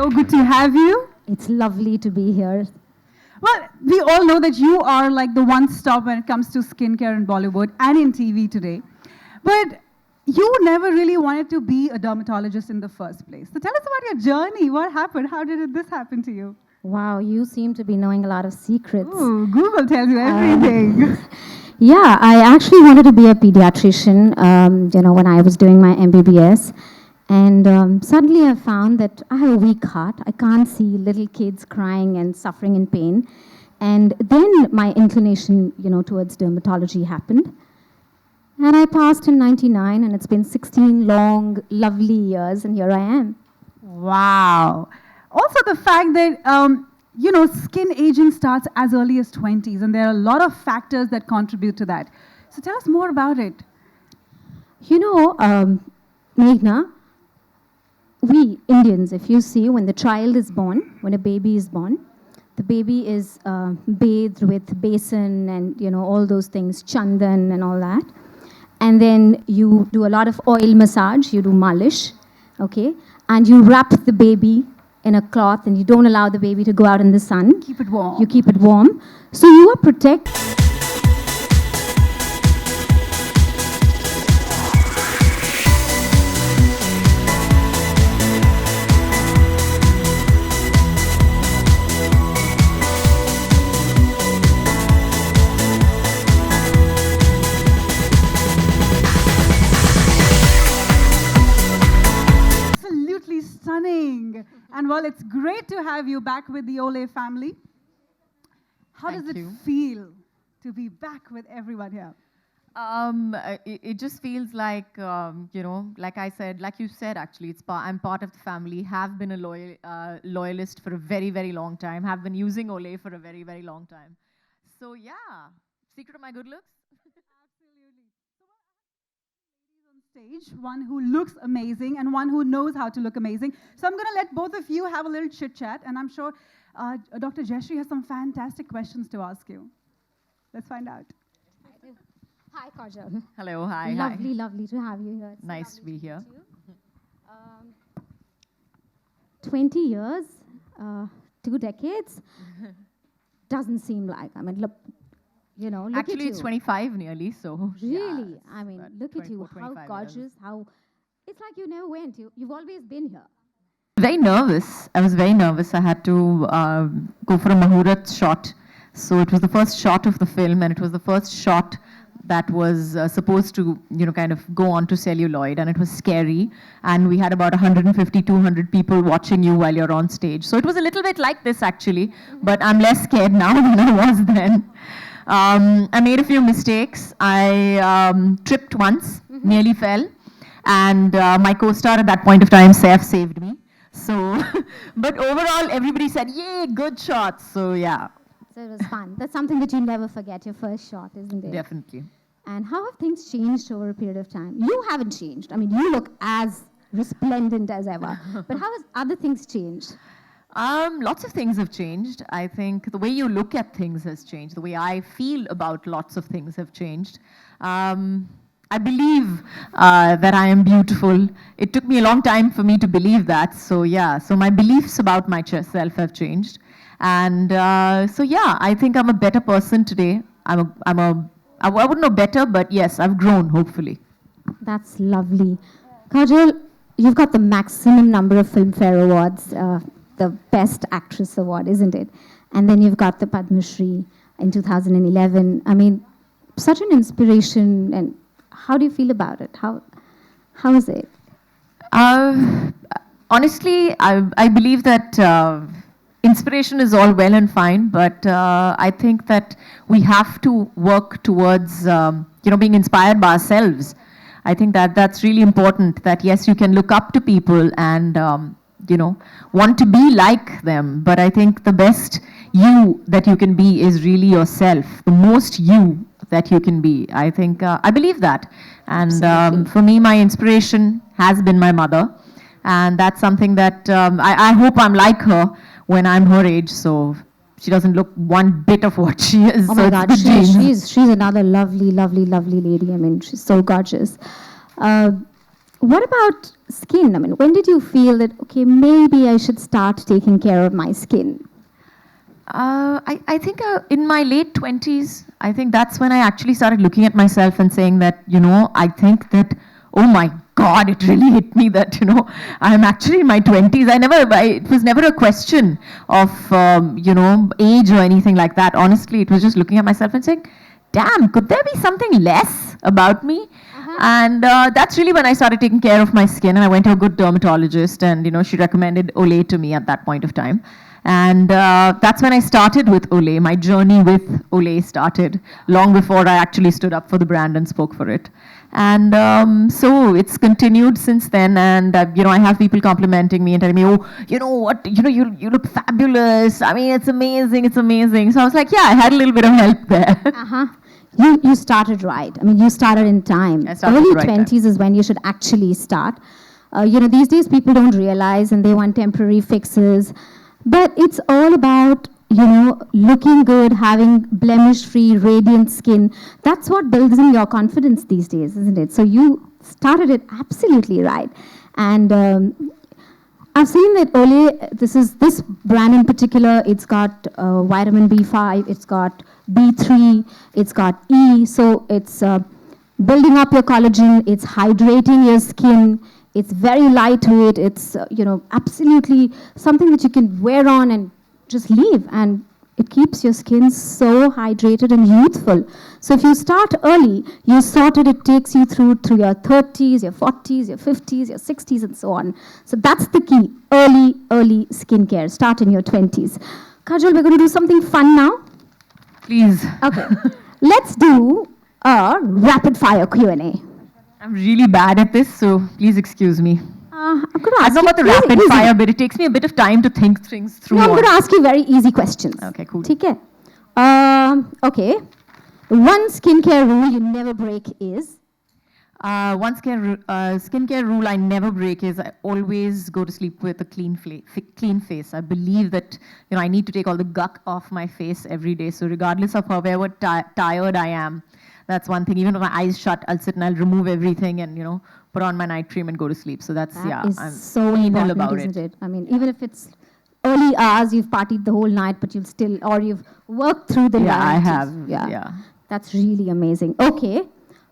So good to have you. It's lovely to be here. Well, we all know that you are like the one stop when it comes to skincare in Bollywood and in TV today. But you never really wanted to be a dermatologist in the first place. So tell us about your journey. What happened? How did this happen to you? Wow, you seem to be knowing a lot of secrets. Ooh, Google tells you everything. Yeah, I actually wanted to be a pediatrician, when I was doing my MBBS. And suddenly I found that I have a weak heart. I can't see little kids crying and suffering in pain. And then my inclination, towards dermatology happened. And I passed in 99, and it's been 16 long, lovely years, and here I am. Wow. Also the fact that, skin aging starts as early as 20s, and there are a lot of factors that contribute to that. So tell us more about it. Meghna, we Indians, if you see, when the child is born, when a baby is born, the baby is bathed with basin and, all those things, chandan and all that. And then you do a lot of oil massage, you do malish, okay? And you wrap the baby in a cloth and you don't allow the baby to go out in the sun. Keep it warm. You keep it warm. So you are protected. Absolutely stunning. And well, it's great to have you back with the Olay family. How does Thank it you. feel to be back with everyone here? It just feels like, like I said, like you said, actually, I'm part of the family, have been a loyalist for a very, very long time, have been using Olay for a very, very long time. So yeah, secret of my good looks? Absolutely. So I have two ladies on stage, one who looks amazing and one who knows how to look amazing. So I'm going to let both of you have a little chit chat, and I'm sure Dr. Jayashree has some fantastic questions to ask you. Let's find out. Hi, Kajal. Hello, hi, Lovely, hi. lovely to have you here. It's Nice to lovely be here. meet you. 20 years, 2 decades, doesn't seem like. I mean, look at Actually, you. it's 25 nearly, so. yeah, Really? it's I mean, about look at you, 24, how 25 years. gorgeous, how... It's like you never went. You've always been here. Very nervous. I was very nervous. I had to go for a Muhurat shot. So it was the first shot of the film, and it was the first shot that was supposed to, kind of go on to celluloid, and it was scary. And we had about 150, 200 people watching you while you're on stage. So it was a little bit like this, actually, but I'm less scared now than I was then. I made a few mistakes. I tripped once, nearly fell, and my co-star at that point of time, Saif, saved me. So, but overall, everybody said, yay, good shots. So, yeah, So it was fun. That's something that you never forget, your first shot, isn't it? definitely. And how have things changed over a period of time? You haven't changed. I mean, you look as resplendent as ever. But how has other things changed? Lots of things have changed. I think the way you look at things has changed. The way I feel about lots of things have changed. I believe that I am beautiful. It took me a long time for me to believe that. So yeah, so my beliefs about myself have changed. And so yeah, I think I'm a better person today. I wouldn't know better, but yes, I've grown, hopefully. That's lovely. Kajal, you've got the maximum number of Filmfare Awards, the Best Actress Award, isn't it? And then you've got the Padma Shri in 2011. I mean, such an inspiration. And how do you feel about it? How is it? Honestly, I believe that inspiration is all well and fine, but I think that we have to work towards, being inspired by ourselves. I think that that's really important, that yes, you can look up to people and, want to be like them. But I think the best you that you can be is really yourself, the most you that you can be. I think, I believe that. And Absolutely. for me, my inspiration has been my mother. And that's something that I hope I'm like her when I'm her age. So she doesn't look one bit of what she is. Oh so my it's God, the genes. she's another lovely, lovely, lovely lady. I mean, she's so gorgeous. What about skin? I mean, when did you feel that, okay, maybe I should start taking care of my skin? I think in my late 20s, I think that's when I actually started looking at myself and saying that, I think that, oh my God, it really hit me that, I'm actually in my 20s. It was never a question of, age or anything like that. Honestly, it was just looking at myself and saying, damn, could there be something less about me? And that's really when I started taking care of my skin, and I went to a good dermatologist, and she recommended Olay to me at that point of time. And that's when I started with Olay. My journey with Olay started long before I actually stood up for the brand and spoke for it. And so it's continued since then. And I have people complimenting me and telling me, oh, you look fabulous. I mean, it's amazing, it's amazing. So I was like, yeah, I had a little bit of help there. You started right. I mean, you started in time. Early 20s is when you should actually start. These days people don't realize and they want temporary fixes. But it's all about, looking good, having blemish-free, radiant skin. That's what builds in your confidence these days, isn't it? So you started it absolutely right. And I've seen that Olay, this brand in particular, it's got vitamin B5, it's got B3, it's got E, so it's building up your collagen, it's hydrating your skin, it's very lightweight, it's absolutely something that you can wear on and just leave, and it keeps your skin so hydrated and youthful. So if you start early, you sorted, it takes you through your 30s, your 40s, your 50s, your 60s, and so on. So that's the key, early skincare. Start in your 20s. Kajol, we're going to do something fun now. Please. Okay. Let's do a rapid fire Q&A. I'm really bad at this, so please excuse me. I'm going to ask I don't know about the rapid fire bit. It takes me a bit of time to think things through. No, I'm going to ask you very easy questions. Okay, cool. Okay. Okay. One skincare rule you never break is? One skincare rule I never break is I always go to sleep with a clean face. I believe that I need to take all the gunk off my face every day. So regardless of however tired I am, that's one thing. Even with my eyes shut, I'll sit and I'll remove everything and put on my night cream and go to sleep. So that's I'm so important, about isn't it? I mean, even if it's early hours, you've partied the whole night, but you'll still, or you've worked through the night. Yeah, I have. Yeah. That's really amazing. Okay.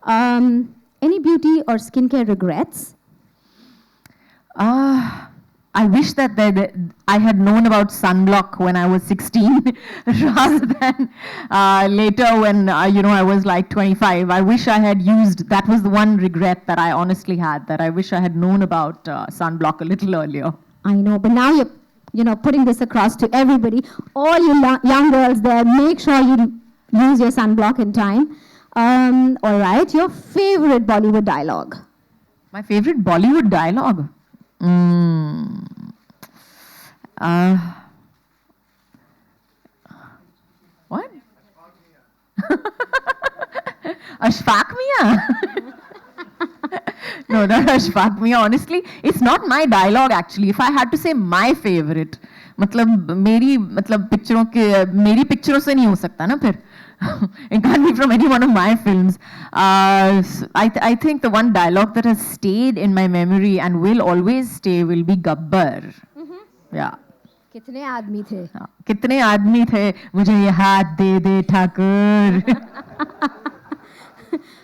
Any beauty or skincare regrets? I wish that I had known about sunblock when I was 16 rather than later when, I was like 25. I wish I had used, that was the one regret that I honestly had, that I wish I had known about sunblock a little earlier. I know, but now you're, putting this across to everybody. All you young girls there, make sure you use your sunblock in time. All right, your favorite Bollywood dialogue? My favorite Bollywood dialogue? What? Ashfaq Mia? No, not Ashfaq Mia. Honestly, it's not my dialogue actually. If I had to say my favorite, मेरी पिक्चरों से नहीं हो सकता ना फिर. It can't be from any one of my films. I think the one dialogue that has stayed in my memory and will always stay will be Gabbar. Yeah. कितने आदमी थे? कितने आदमी थे? मुझे ये हाथ दे Thakur.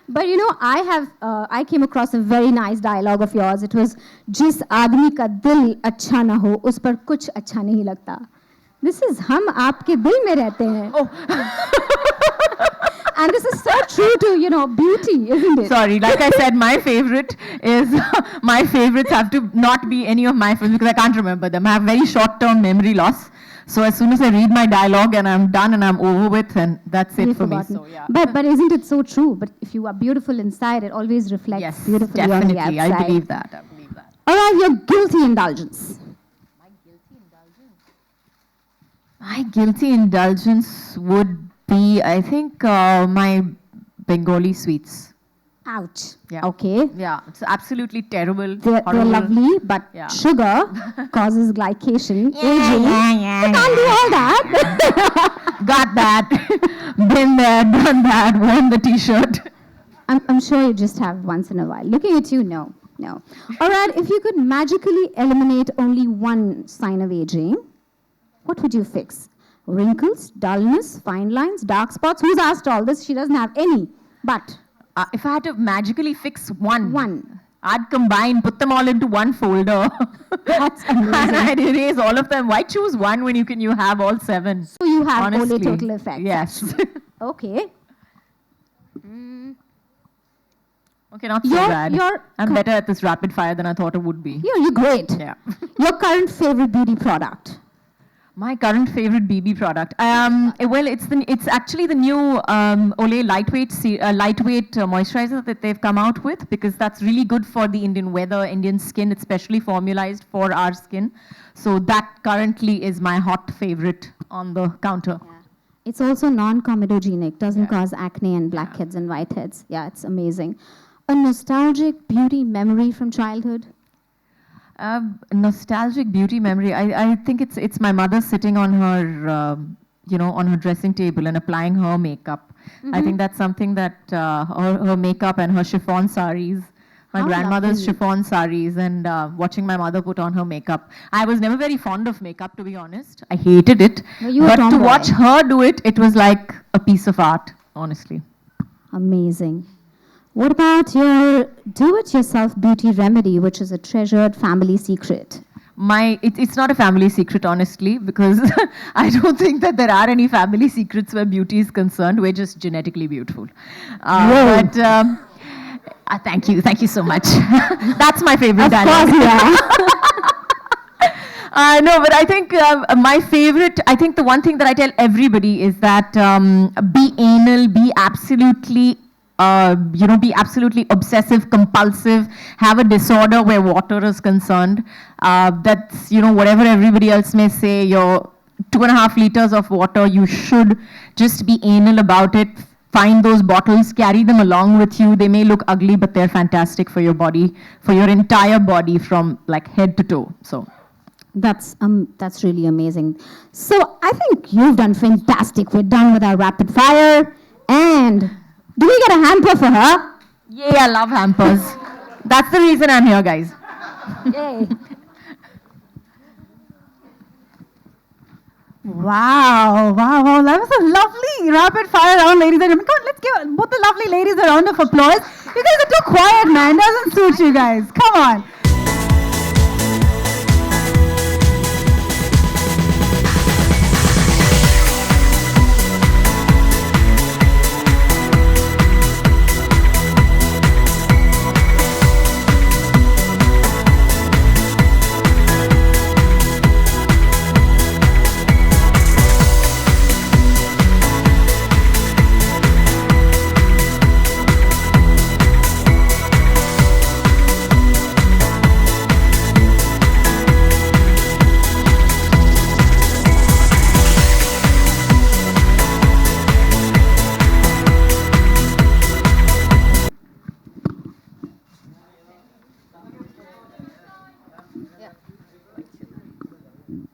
But I came across a very nice dialogue of yours. It was, जिस आदमी का दिल अच्छा ना हो, उस पर कुछ अच्छा नहीं लगता. This is, हम आपके दिल में रहते हैं. Oh. And this is so true to, beauty, isn't it? Sorry, like I said, my favorite is, my favorites have to not be any of my films because I can't remember them. I have very short-term memory loss. So as soon as I read my dialogue and I'm done and I'm over with, and that's it for me. So, yeah. But isn't it so true? But if you are beautiful inside, it always reflects beautifully on the outside. Yes, definitely. I believe that. All right, your guilty indulgence. My guilty indulgence would be, I think, my Bengali sweets. Ouch. Yeah. Okay. Yeah, it's absolutely terrible. They're lovely, but sugar causes glycation, aging. You can't do all that. Got that. Been there, done that, worn the t-shirt. I'm sure you just have once in a while. Looking at you, no. No. All right, if you could magically eliminate only one sign of aging, what would you fix? Wrinkles, dullness, fine lines, dark spots? Who's asked all this? She doesn't have any. But If I had to magically fix one. I'd combine, put them all into one folder. That's amazing. And I'd erase all of them. Why choose one when you have all 7? So you have Honestly. Olay total effect. Yes. Okay. Okay, not so Your- bad. your I'm co- better at this rapid fire than I thought it would be. You're great. Yeah. Your current favorite beauty product? My current favorite BB product. Well, it's actually the new Olay lightweight moisturizer that they've come out with, because that's really good for the Indian weather, Indian skin. It's specially formulated for our skin. So that currently is my hot favorite on the counter. It's also non-comedogenic, doesn't Yeah. cause acne and blackheads and whiteheads. Yeah, it's amazing. A nostalgic beauty memory from childhood? Nostalgic beauty memory. I think it's my mother sitting on her, on her dressing table and applying her makeup. I think that's something that her makeup and her chiffon saris, my How grandmother's lovely. chiffon saris, and watching my mother put on her makeup. I was never very fond of makeup, to be honest. I hated it. No, you were But to tomboy. watch her do it, it was like a piece of art, honestly. Amazing. What about your do-it-yourself beauty remedy, which is a treasured family secret? It's not a family secret, honestly, because I don't think that there are any family secrets where beauty is concerned. We're just genetically beautiful. Whoa. But thank you so much. That's my favorite Of dialogue. course, yeah. No, but I think my favorite, I think the one thing that I tell everybody is that be anal, be absolutely obsessive, compulsive, have a disorder where water is concerned. That's, whatever everybody else may say, your 2.5 liters of water, you should just be anal about it. Find those bottles, carry them along with you. They may look ugly, but they're fantastic for your body, for your entire body from like head to toe. So. That's really amazing. So I think you've done fantastic. We're done with our rapid fire. And do we get a hamper for her? Yay, I love hampers. That's the reason I'm here, guys. Yay. Wow. That was a lovely rapid fire round, ladies and gentlemen. Come on, let's give both the lovely ladies a round of applause. You guys are too quiet, man. Doesn't suit you guys. Come on.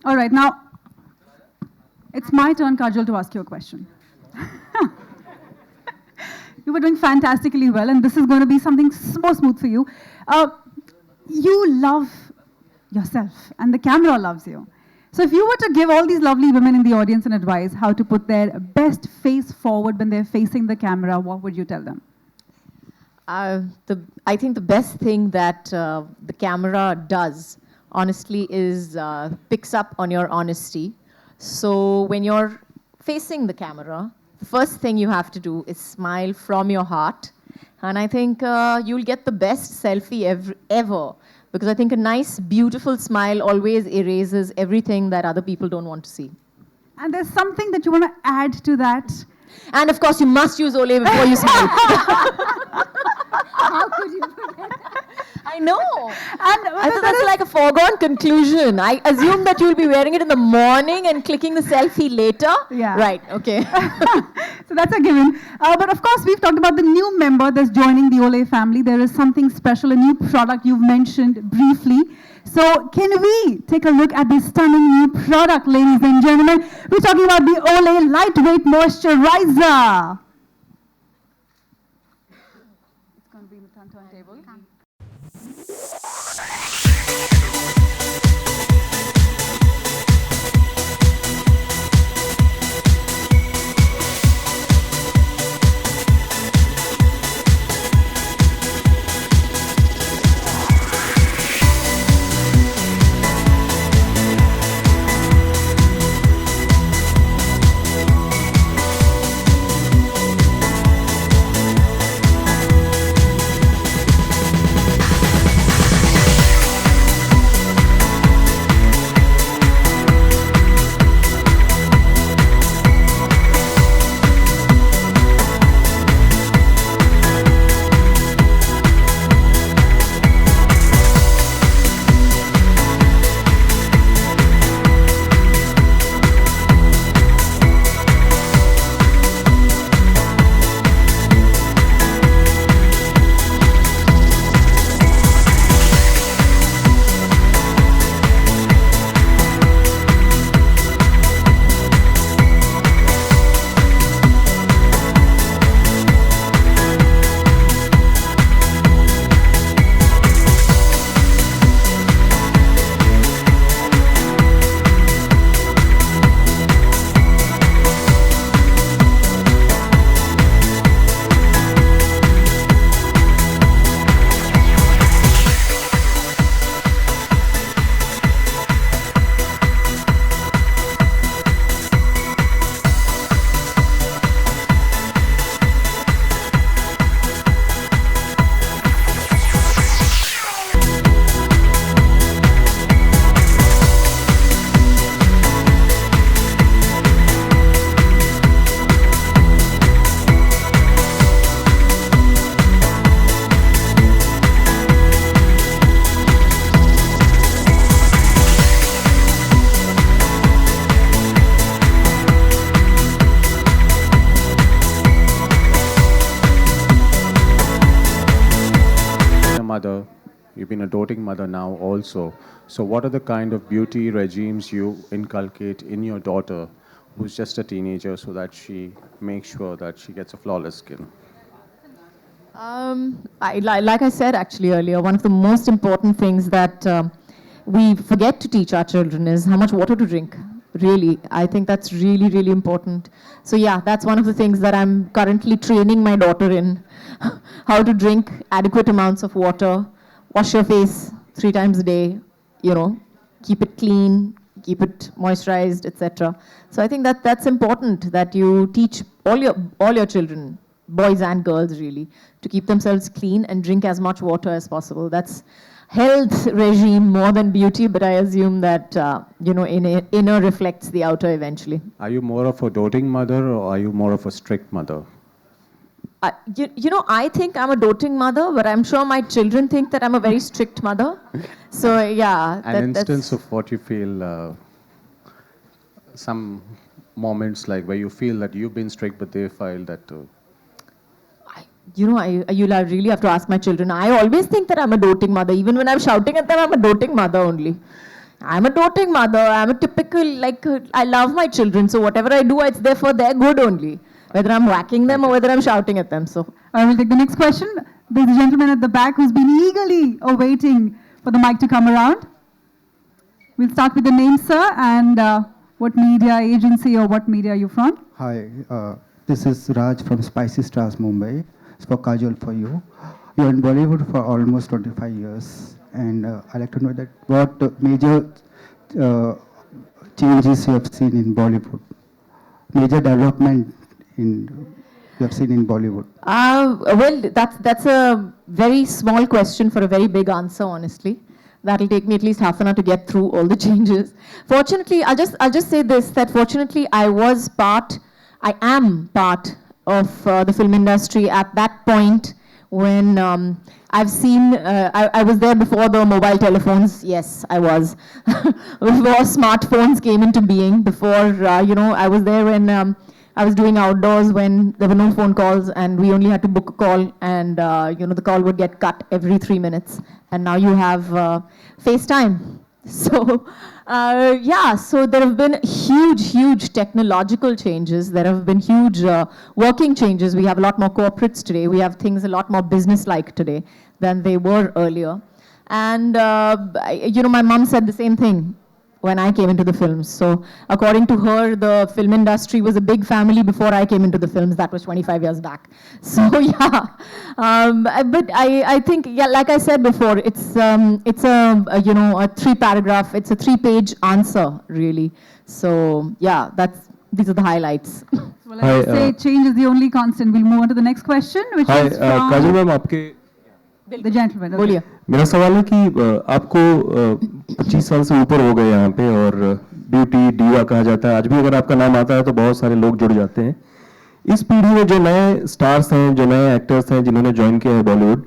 All right, now it's my turn, Kajal, to ask you a question. You were doing fantastically well, and this is going to be something more smooth for you. You love yourself, and the camera loves you. So if you were to give all these lovely women in the audience an advice how to put their best face forward when they're facing the camera, what would you tell them? I think the best thing that the camera does, honestly, is picks up on your honesty. So when you're facing the camera, the first thing you have to do is smile from your heart. And I think you'll get the best selfie ever. Because I think a nice, beautiful smile always erases everything that other people don't want to see. And there's something that you want to add to that? And of course, you must use Olay before you smile. How could you forget that? I know. And I thought that's like a foregone conclusion. I assume that you'll be wearing it in the morning and clicking the selfie later. Yeah. Right, okay. So that's a given. But of course, we've talked about the new member that's joining the Olay family. There is something special, a new product you've mentioned briefly. So can we take a look at this stunning new product, ladies and gentlemen? We're talking about the Olay Lightweight Moisturizer. It's going to be in the turntable. you've been a doting mother now also. So what are the kind of beauty regimes you inculcate in your daughter, who's just a teenager, so that she makes sure that she gets a flawless skin? Like I said actually earlier, one of the most important things that we forget to teach our children is how much water to drink. Really, I think that's really, really important. So yeah, that's one of the things that I'm currently training my daughter in. How to drink adequate amounts of water, wash your face 3 times a day, you know, keep it clean, keep it moisturized, etc. So I think that that's important, that you teach all your children, boys and girls really, to keep themselves clean and drink as much water as possible. That's health regime more than beauty, but I assume that, you know, inner reflects the outer eventually. Are you more of a doting mother, or are you more of a strict mother? You know, I think I'm a doting mother, but I'm sure my children think that I'm a very strict mother. So yeah. An instance of what you feel, some moments like where you feel that you've been strict, but they feel that you know, you'll really have to ask my children. I always think that I'm a doting mother. Even when I'm shouting at them, I'm a doting mother only. I'm a doting mother. I'm a typical, like, I love my children. So whatever I do, it's there for their good only. Whether I'm whacking them or whether I'm shouting at them. So I will take the next question. There's a gentleman at the back who's been eagerly awaiting for the mic to come around. We'll start with the name, sir, and what media agency or what media are you from? Hi, this is Raj from Spicy Stars, Mumbai. It's for Kajol for you. You're in Bollywood for almost 25 years, and I'd like to know that what major changes you have seen in Bollywood, major development you have seen in Bollywood. Well, that's a very small question for a very big answer, honestly. That'll take me at least half an hour to get through all the changes. Fortunately, I'll just say this, that fortunately I am part of the film industry at that point when I've seen, I was there before the mobile telephones. Yes, I was. Before smartphones came into being, before, you know, I was there when I was doing outdoors when there were no phone calls and we only had to book a call, and, you know, the call would get cut every 3 minutes. And now you have FaceTime. So, yeah, so there have been huge technological changes. There have been huge working changes. We have a lot more corporates today. We have things a lot more business-like today than they were earlier. And, you know, my mom said the same thing when I came into the films. So according to her, the film industry was a big family before I came into the films. That was 25 years back. So yeah, but I think, yeah, like I said before, it's a you know, a 3-paragraph, it's a 3-page answer really. So yeah, these are the highlights. Well, I say change is the only constant. We'll move on to the next question, which is from Kajal ma'am आपके the gentleman. Okay. बोलिए. मेरा सवाल है कि आपको 25 साल से ऊपर हो गए यहाँ पे और ब्यूटी डीवा कहा जाता है. आज भी अगर आपका नाम आता है तो बहुत सारे लोग जुड़ जाते हैं. इस पीढ़ी में जो नए स्टार्स हैं, जो नए एक्टर्स हैं जिन्होंने ज्वाइन किया है बॉलीवुड,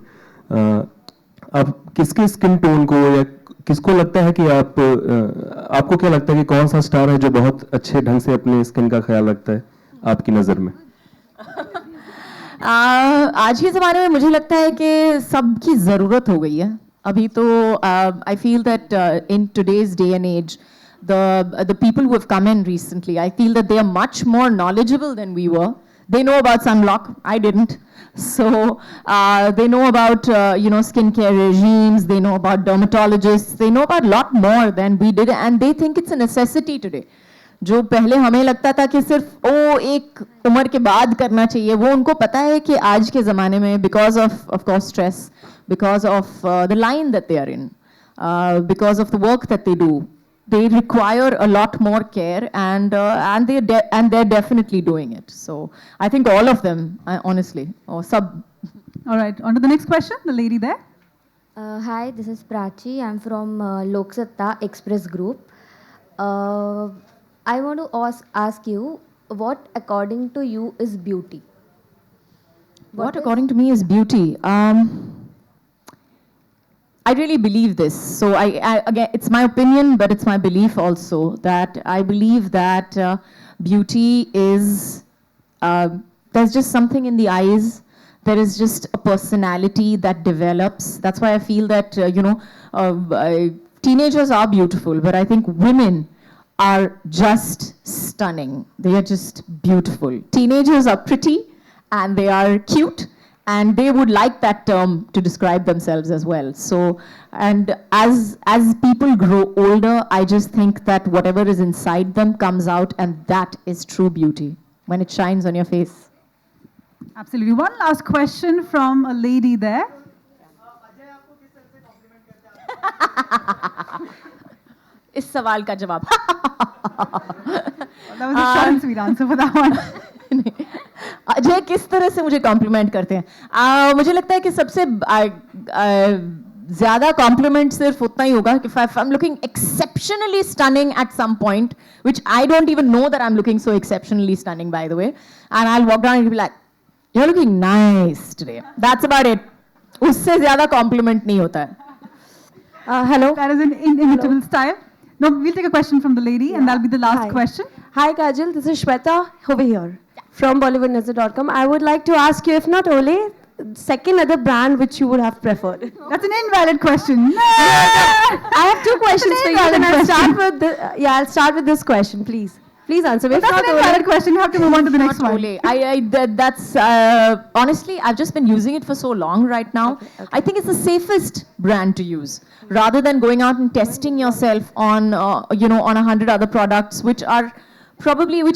आप किसके स्किन टोन को या किसको लगता है कि आपको क्या लगता है कि कौन सा स्टार है जो बहुत अच्छे ढंग से अपने स्किन का ख्याल रखता है आपकी नज़र में? आज के ज़माने में मुझे लगता है कि सबकी ज़रूरत हो गई है. अभी तो I feel that in today's day and age, the people who have come in recently, I feel that they are much more knowledgeable than we were. They know about sunblock. I didn't. So they know about you know, skincare regimes. They know about dermatologists. They know about a lot more than we did, and they think it's a necessity today. जो पहले हमें लगता था कि सिर्फ एक उम्र के बाद करना चाहिए, वो उनको पता है कि आज के ज़माने में because of course stress, because of the line that they are in, because of the work that they do, they require a lot more care, and they're definitely doing it. So I think all of them, honestly, or sub. All right, on to the next question, the lady there. Hi, this is Prachi. I'm from Lok Satta Express Group. I want to ask you, what according to you is beauty? What according to me is beauty? I really believe this. So again, it's my opinion, but it's my belief also, that I believe that beauty is, there's just something in the eyes There is just a personality that develops. That's why I feel that, teenagers are beautiful, but I think women are just stunning. They are just beautiful. Teenagers are pretty and they are cute, and they would like that term to describe themselves as well. So, and as people grow older, I just think that whatever is inside them comes out, and that is true beauty, when it shines on your face. Absolutely. One last question from a lady there. इस सवाल का जवाब That was a short and sweet answer for that one. Ajay किस तरह से मुझे complement करते हैं? मुझे लगता है कि सबसे ज़्यादा कॉम्प्लीमेंट सिर्फ उतना ही होगा कि if I'm looking exceptionally stunning at some point, which I don't even know that I'm looking so exceptionally stunning, by the way, and I'll walk down and be like, you're looking nice today. That's about it. उससे ज़्यादा complement नहीं होता है. Hello. That is an inimitable style. No, we'll take a question from the lady, and that'll be the last Hi. question. Hi, Kajal. This is Shweta over here from BollywoodNazar.com. I would like to ask you, if not Olay, second other brand which you would have preferred. That's an invalid question. No! I have two questions for you, and I'll start with I'll start with this question, please. Please answer me. If That's not an invalid question. You have to move on to the next Not one. Olay. That's honestly, I've just been using it for so long right now. Okay. I think it's the safest brand to use, rather than going out and testing yourself on on 100 other products which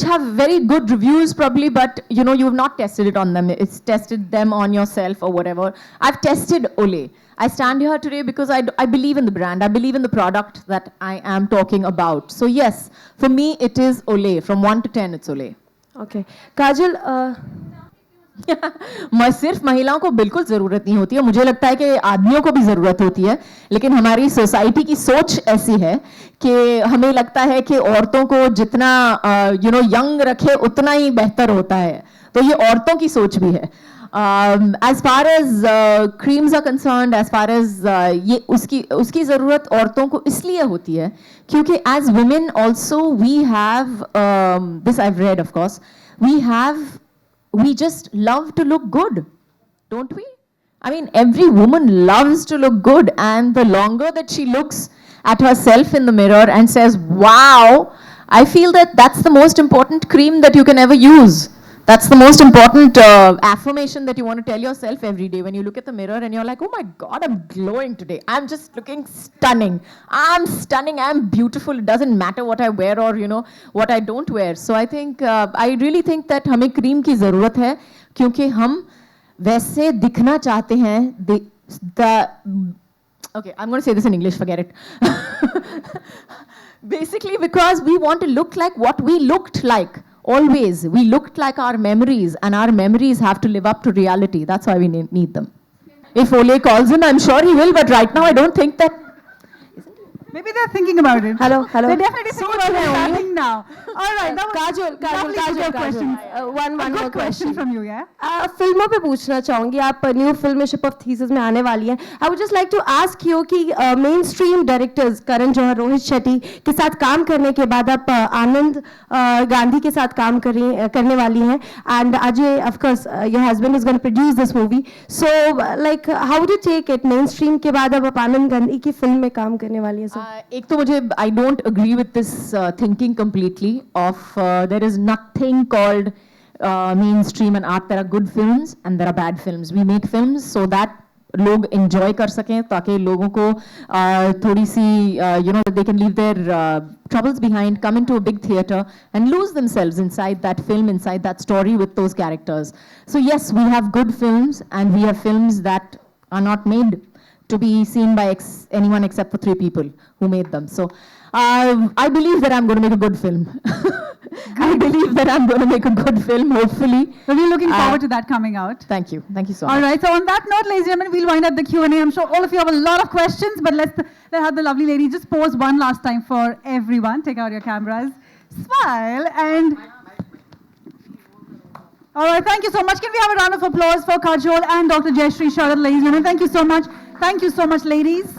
have very good reviews probably, but you have not tested it on them. It's tested them on yourself or whatever. I've tested Olay. I stand here today because I believe in the brand. I believe in the product that I am talking about. So yes, for me it is Olay. From 1 to 10, it's Olay. Okay. Kajal, सिर्फ महिलाओं को बिल्कुल ज़रूरत नहीं होती है. मुझे लगता है कि आदमियों को भी ज़रूरत होती है, लेकिन हमारी सोसाइटी की सोच ऐसी है कि हमें लगता है कि औरतों को जितना यंग रखे उतना ही बेहतर होता है. तो ये औरतों की सोच भी है. As far as creams are concerned, as far as ये उसकी ज़रूरत औरतों को इसलिए होती है क्योंकि as women also we have this I've read, of course, we just love to look good, don't we? I mean, every woman loves to look good, and the longer that she looks at herself in the mirror and says, wow, I feel that that's the most important cream that you can ever use. That's the most important affirmation that you want to tell yourself every day when you look at the mirror and you're like, oh my God, I'm glowing today. I'm just looking stunning. I'm stunning. I'm beautiful. It doesn't matter what I wear or, what I don't wear. So I think, I really think that हमें cream की ज़रूरत है क्योंकि हम वैसे दिखना चाहते हैं. Okay, I'm going to say this in English, forget it. Basically because we want to look like what we looked like. Always, we looked like our memories, and our memories have to live up to reality. That's why we need them. If Olay calls him, I'm sure he will, but right now I don't think that. Maybe they're thinking about it. Hello. They're definitely thinking about what's happening now. All right. That was lovely to get questions. one A more good question from you, yeah? फिल्मों पे पूछना चाहूँगी. आप new film ship of thesis में आने वाली हैं. I would just like to ask you कि main stream directors Karan Johar, Rohit Shetty के साथ काम करने के बाद आप आनंद गांधी के साथ काम करने वाली हैं. And Ajay, of course, your husband is going to produce this movie. So, like, how would you take it? Main stream के बाद अब आप आनंद गांधी की फिल्म में काम करने वाली हैं. एक तो मुझे I don't agree with this thinking completely of there is nothing called mainstream and art. There are good films and there are bad films. We make films so that लोग enjoy कर सकें, ताकि लोगों को थोड़ी सी they can leave their troubles behind, come into a big theater and lose themselves inside that film, inside that story with those characters. So yes, we have good films and we have films that are not made to be seen by anyone except for 3 people who made them. So I believe that I'm going to make a good film. I believe that I'm going to make a good film, hopefully. So we're looking forward to that coming out. Thank you. Thank you so much. All right. So on that note, ladies and gentlemen, we'll wind up the Q&A. I'm sure all of you have a lot of questions, but let's have the lovely lady just pose one last time for everyone. Take out your cameras. Smile and... All right. Thank you so much. Can we have a round of applause for Kajol and Dr. Jayashree Sharad, ladies and gentlemen? Thank you so much. Thank you so much, ladies.